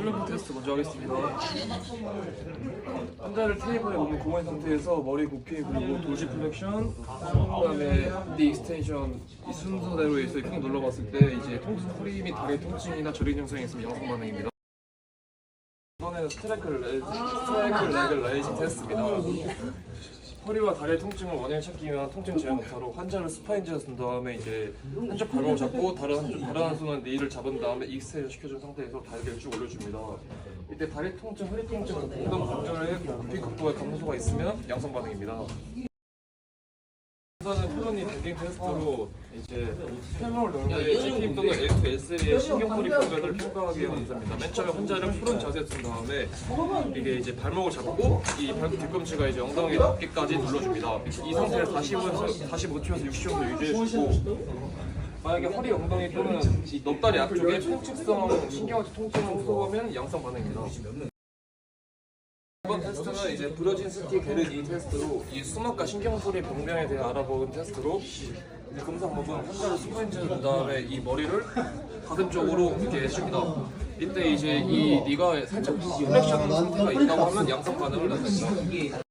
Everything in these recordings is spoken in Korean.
플랭크 테스트 먼저 하겠습니다. 환자를 테이블에 몸을 고무한 상태에서 머리 굽히 그리고 돌시 플렉션, 그다음에 니 익스텐션 이 순서대로 해서 꾹 눌러봤을 때 이제 허리 및 다리 통증이나 저린 증상이 있으면 양성 반응입니다. 이번에는 스트라이크 레그 레이징 테스트입니다. 허리와 다리의 통증을 원인을 찾기 위한 통증 제한 검사로 환자를 스파인지에 쓴 다음에 이제 한쪽 발목을 잡고 다른 한 손은 니를 잡은 다음에 익스텐션 시켜준 상태에서 다리를 쭉 올려줍니다. 이때 다리 통증, 허리 통증, 공동 관절에 높이 극도의 감소가 있으면 양성 반응입니다. 우선은 콜로니 밴딩 테스트로 이제 페모럴 널브의 CPM 또는 L2S3의 신경머리 병변을 평가하기 위한 검사입니다. 맨 처음에 환자를 푸른 자세에 둔 다음에 이게 이제 발목을 잡고 이 발목 뒤꿈치가 이제 엉덩이 닿기까지 눌러줍니다. 이 상태를 45초에서 60초 정도 유지해주고 만약에 허리, 엉덩이 또는 이 넙다리 앞쪽에 통증성 신경어치 통증을 호소하면 양성 반응입니다. 이번 테스트는 이제 브러진 스틱 게르니 테스트로 이 수막과 신경소리 병명에 대해 알아보는 테스트로 검사 방법은 환자를 스파인지에 둔 다음에 이 머리를 가슴 쪽으로 이렇게 해줍니다. 이때 이제 이 니가 살짝 플렉션 상태가 있다고 하면 양성 반응을 나타냅니다.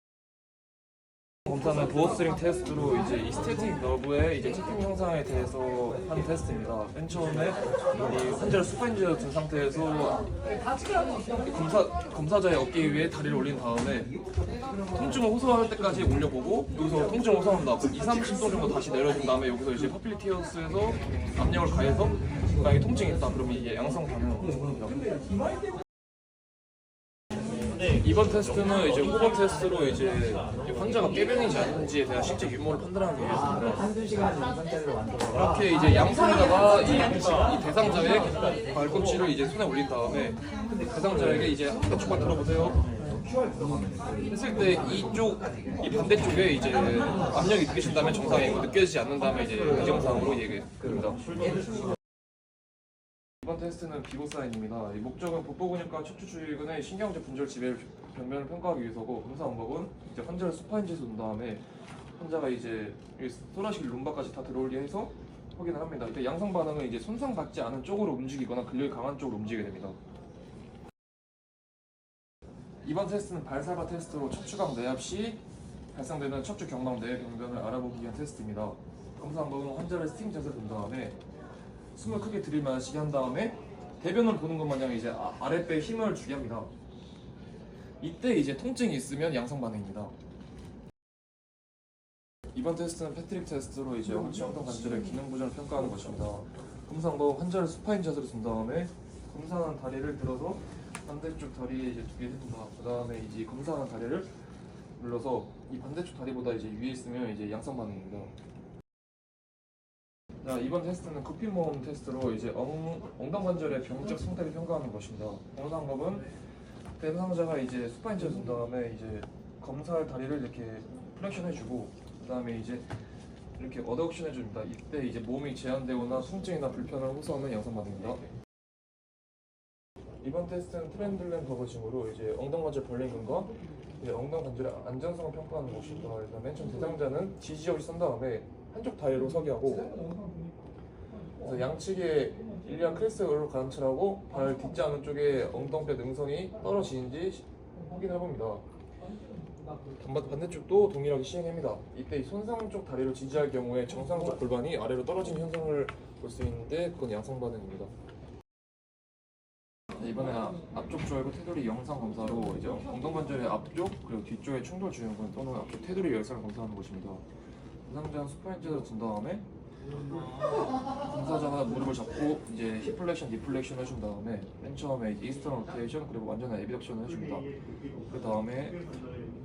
검사는 도어스링 테스트로 이제 이 스태틱 너브의 이제 체킹 형상에 대해서 하는 테스트입니다. 맨 처음에 이 환자를 스파인지에 둔 상태에서 검사자의 어깨 위에 다리를 올린 다음에 통증을 호소할 때까지 올려보고 여기서 통증을 호소한다. 그럼 2-30도 정도 다시 내려준 다음에 여기서 이제 파필리티어스에서 압력을 가해서 만약에 통증이 있다. 그러면 이게 양성 반응입니다. 이번 테스트는 이제 후번 테스트로 이제 환자가 꾀병이지 않는지에 대한 실제 유무를 판단하기 위해서입니다. 이렇게 이제 양손에다가 이 대상자의 발꿈치를 이제 손에 올린 다음에 대상자에게 이제 한쪽만 들어보세요. 했을 때 이 반대쪽에 이제 압력이 느껴진다면 정상이고 느껴지지 않는다면 이제 비정상으로 얘기됩니다. 이번 테스트는 비보 사인입니다. 이 목적은 복부 근육과 척추 주위근의 신경제 분절 지배 병면을 평가하기 위해서고 검사 방법은 이제 환자를 수파인지에 둔 다음에 환자가 이제 토라식 룸바까지 다 들어오게 해서 확인을 합니다. 이때 양성 반응은 이제 손상받지 않은 쪽으로 움직이거나 근력이 강한 쪽으로 움직이게 됩니다. 이번 테스트는 발살바 테스트로 척추각 내압 시 발생되는 척추 경막 내 병변을 알아보기 위한 테스트입니다. 검사 방법은 환자를 스팅 자세에 둔 다음에 숨을 크게 들이마시게 한 다음에 대변을 보는 것 마냥 이제 아랫배에 힘을 주게 합니다. 이때 이제 통증이 있으면 양성 반응입니다. 이번 테스트는 패트릭 테스트로 이제 엉치 엉덩 관절의 기능 보존을 평가하는 것입니다. 검사 방법은 환자를 수파인 자세로 둔 다음에 검사하는 다리를 들어서 반대쪽 다리에 이제 두개 해줍니다. 그 다음에 이제 검사하는 다리를 눌러서 이 반대쪽 다리보다 이제 위에 있으면 이제 양성 반응입니다. 자, 이번 테스트는 구피 모음 테스트로 이제 엉덩 관절의 병적 상태를 평가하는 것입니다. 검사 방법은 대상자가 이제 수파인지에 둔 다음에 이제 검사할 다리를 이렇게 플렉션 해주고 그 다음에 이제 이렇게 어덕션 해줍니다. 이때 이제 몸이 제한되거나 통증이나 불편을 호소하는 양성 반응입니다. 이번 테스트는 트렌들렌 버거징으로 이제 엉덩 관절 벌림근과 엉덩 관절의 안전성을 평가하는 것입니다. 그래서 맨 처음 대상자는 지지역을 쓴 다음에 한쪽 다리로 서게 하고 그래서 양측의 일리아 크레스를 관찰하고 발 딛지 않은 쪽에 엉덩뼈 능선이 떨어지는지 확인해 봅니다. 반대쪽도 동일하게 시행합니다. 이때 손상 쪽 다리를 지지할 경우에 정상적 골반이 아래로 떨어진 현상을 볼 수 있는데 그건 양성 반응입니다. 이번에 앞쪽 절구 테두리 영상 검사로 이제 엉덩 관절의 앞쪽 그리고 뒤쪽의 충돌 주요근 또는 앞쪽 테두리 열상을 검사하는 것입니다. 대상자는 수파인지에서 둔 다음에 검사자가 무릎을 잡고 이제 힙 플렉션, 니 플렉션 해준 다음에 맨 처음에 이스턴 로테이션 그리고 완전한 에비덕션을 해줍니다. 그 다음에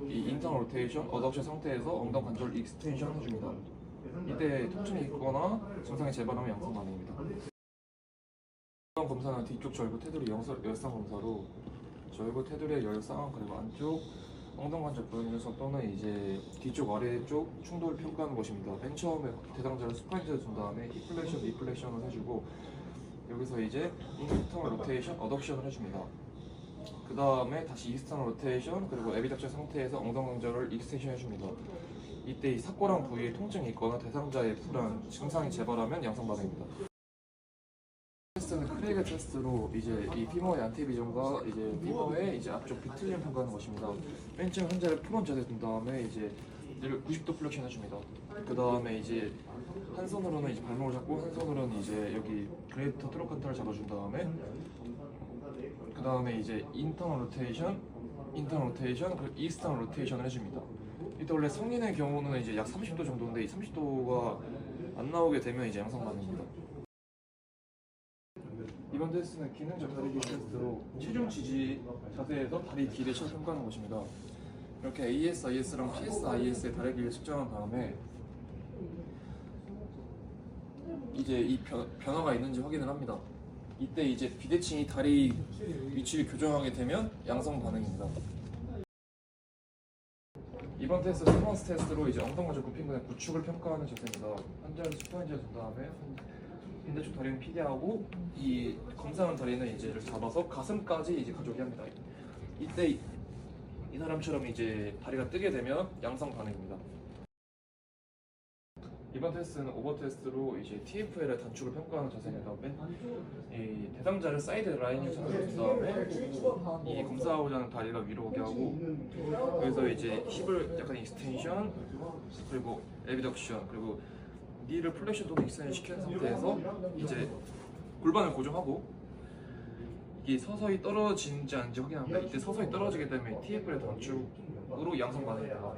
이 인턴 로테이션, 어덕션 상태에서 엉덩 관절 익스텐션 해줍니다. 이때 통증이 있거나 증상이 재발하면 양성 반응입니다. 이번 검사는 뒤쪽 절구 테두리 열상 검사로 절구 테두리의 열상 그리고 안쪽 엉덩 관절 부분에서 또는 이제 뒤쪽 아래쪽 충돌을 평가하는 것입니다. 맨 처음에 대상자를 수파인지에 둔 다음에 힙 플렉션, 니 플렉션을 해주고 여기서 이제 인턴 로테이션, 어덕션을 해줍니다. 그 다음에 다시 이스턴 로테이션 그리고 에비덕션 상태에서 엉덩 관절을 익스텐션 해줍니다. 이때 이 사꼬랑 부위에 통증이 있거나 대상자의 불안, 증상이 재발하면 양성 반응입니다. 테스트는 크레이그 레그 테스트로 이제 이 피머의 안티비전과 이제 피머의 이제 앞쪽 비틀림 평가하는 것입니다. 맨 처음 현재를 풀온 자세 둔 다음에 이제 얘를 90도 플렉션 해줍니다. 그 다음에 이제 한 손으로는 이제 발목을 잡고 한 손으로는 이제 여기 그레이터 트로칸타를 잡아준 다음에 그 다음에 이제 인터널 로테이션 그리고 이스터널 로테이션을 해줍니다. 이때 원래 성인의 경우는 이제 약 30도 정도인데 이 30도가 안 나오게 되면 이제 양성 반응입니다. 이번 테스트는 기능적 다리 길이 테스트로 체중 지지 자세에서 다리 길이를 평가하는 것입니다. 이렇게 ASIS랑 PSIS의 다리 길이를 측정한 다음에 이제 이 변화가 있는지 확인을 합니다. 이때 이제 비대칭이 다리 위치를 교정하게 되면 양성 반응입니다. 이번 테스트 스펀스 테스트로 이제 엉덩이와 굽힌근의 구축을 평가하는 자세입니다. 환자를 슈퍼인지에 둔 다음에 반대쪽 다리는 피대하고 이 검사하는 다리는 이제 잡아서 가슴까지 이제 가져오게 합니다. 이때 이 사람처럼 이제 다리가 뜨게 되면 양성 반응입니다. 이번 테스트는 오버 테스트로 이제 TFL의 단축을 평가하는 자세입니다. 이 대상자를 사이드 라인을 잡아준 다음에 이 검사하고자 하는 다리가 위로 오게 하고 여기서 이제 힙을 약간 익스텐션 그리고 에비덕션 그리고 니를 플렉션 또는 익스텐션 시키는 상태에서 이제 골반을 고정하고 이게 서서히 떨어지는지 아닌지 확인합니다. 이때 서서히 떨어지게 되면 TFL의 단축으로 양성 반응입니다.